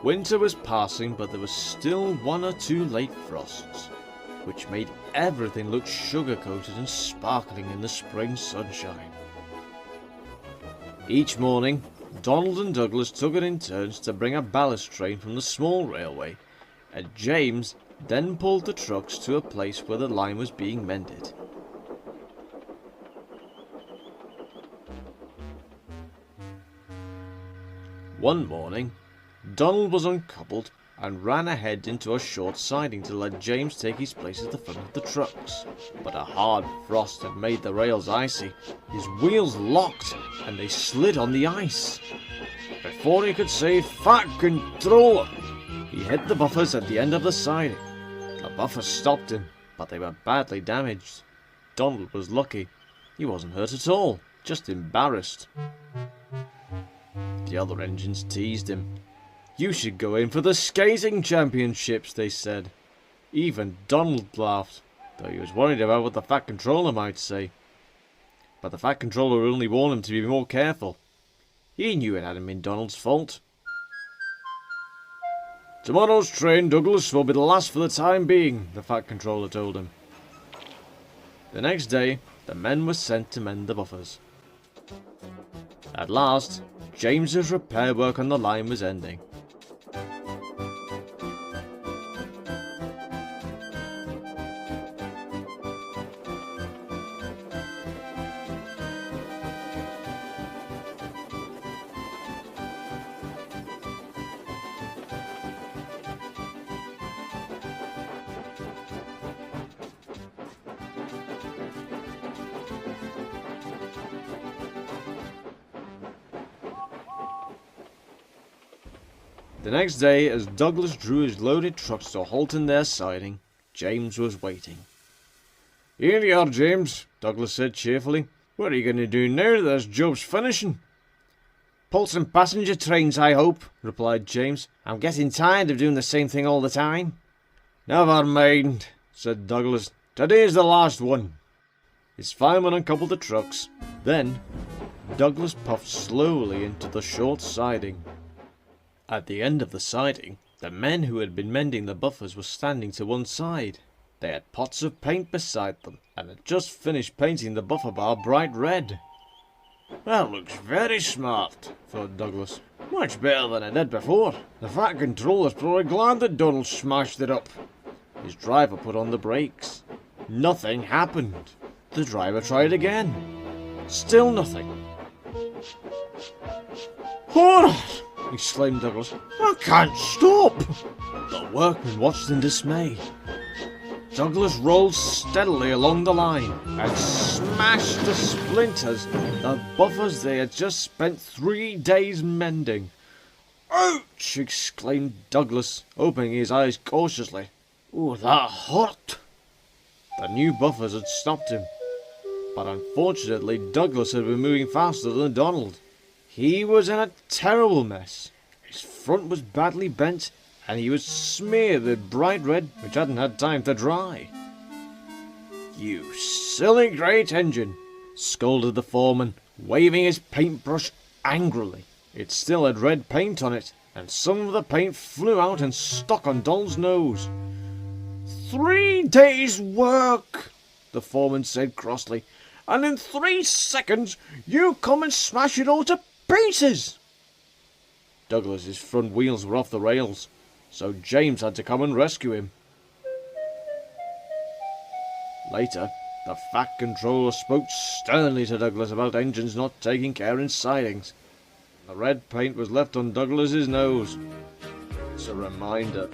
Winter was passing, but there was still 1 or 2 late frosts, which made everything look sugar-coated and sparkling in the spring sunshine. Each morning, Donald and Douglas took it in turns to bring a ballast train from the small railway, and James then pulled the trucks to a place where the line was being mended. One morning, Donald was uncoupled and ran ahead into a short siding to let James take his place at the front of the trucks. But a hard frost had made the rails icy. His wheels locked and they slid on the ice. Before he could say "Fat Controller," he hit the buffers at the end of the siding. The buffers stopped him, but they were badly damaged. Donald was lucky. He wasn't hurt at all, just embarrassed. The other engines teased him. "You should go in for the skating championships," they said. Even Donald laughed, though he was worried about what the Fat Controller might say. But the Fat Controller only warned him to be more careful. He knew it hadn't been Donald's fault. "Tomorrow's train, Douglas, will be the last for the time being," the Fat Controller told him. The next day, the men were sent to mend the buffers. At last, James's repair work on the line was ending. The next day, as Douglas drew his loaded trucks to a halt in their siding, James was waiting. "Here you are, James," Douglas said cheerfully. "What are you going to do now that this job's finishing?" "Pull some passenger trains, I hope," replied James. "I'm getting tired of doing the same thing all the time." "Never mind," said Douglas. "Today's the last one." His fireman uncoupled the trucks. Then, Douglas puffed slowly into the short siding. At the end of the siding, the men who had been mending the buffers were standing to one side. They had pots of paint beside them, and had just finished painting the buffer bar bright red. "That looks very smart," thought Douglas. "Much better than it did before. The Fat Controller's probably glad that Donald smashed it up." His driver put on the brakes. Nothing happened. The driver tried again. Still nothing. "Horror!" exclaimed Douglas. "I can't stop!" The workmen watched in dismay. Douglas rolled steadily along the line and smashed to splinters the buffers they had just spent 3 days mending. "Ouch!" exclaimed Douglas, opening his eyes cautiously. "Oh, that hurt!" The new buffers had stopped him, but unfortunately Douglas had been moving faster than Donald. He was in a terrible mess. His front was badly bent, and he was smeared with bright red which hadn't had time to dry. "You silly great engine!" scolded the foreman, waving his paintbrush angrily. It still had red paint on it, and some of the paint flew out and stuck on Donald's nose. 3 days' work," the foreman said crossly, "and in 3 seconds you come and smash it all to pieces." Douglas's front wheels were off the rails, so James had to come and rescue him. Later, the Fat Controller spoke sternly to Douglas about engines not taking care in sidings. The red paint was left on Douglas's nose. It's a reminder